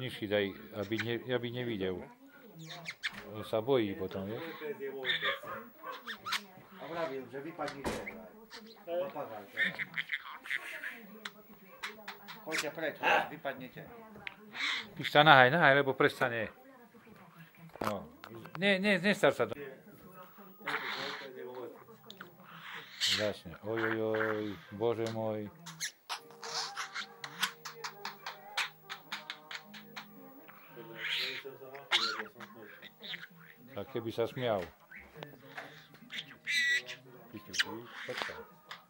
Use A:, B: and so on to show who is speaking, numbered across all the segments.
A: Nižší daj, aby nevidel. On sa bojí potom, vieš?
B: A vravím, že vypadnite. Papagajte. Choďte preč, vypadnite.
A: Píš sa nahaj, lebo prestane. No. Nestar sa to. Začne. Ojojoj, bože môj. Tak keby sa smial. Piťu, počkaj.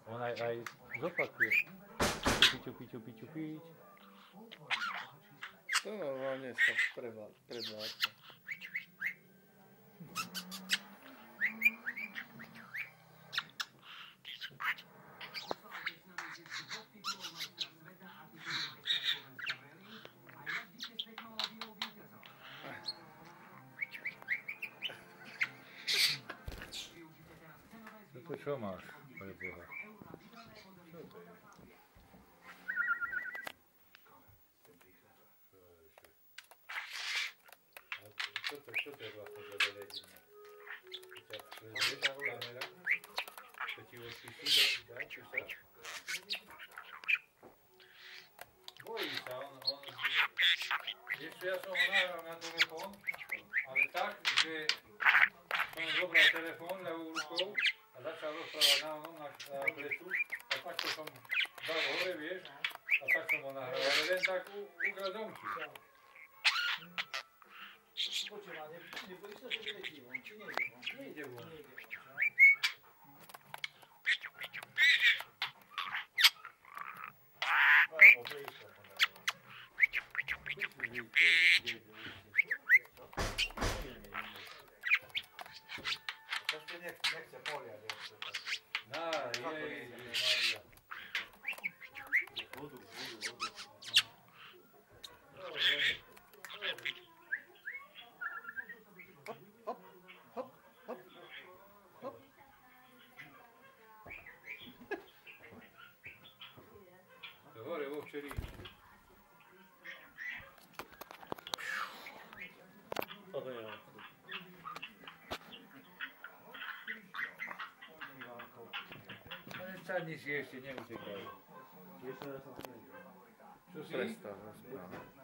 A: On aj zopakuje. Piťu.
C: To normálne sa predvádza.
A: To čo máš, pre Boha? Čo to je vlastne za vedenie? To je kamera? To ti osvíti, dá, čo sa? Bojí sa, Ešte ja som ho nahral na telefón, ale tak, že som zobral telefón ľavou rukou a začal rozprávať na plecu a takto som dal hore, vieš, a tak som ho nahral, ale len tak ukradol domčí.
B: Počúva, nebojíš sa, že vyletí von, či nejde von?
A: Nejde von.
B: Ešte nechce poliať ešte.
A: Maria.
B: Vodu.
A: Hore vo včeri. Sadni si ešte, neutekaj.
B: Ešte raz som
A: Čo si?
C: Prestav, rozprávaj.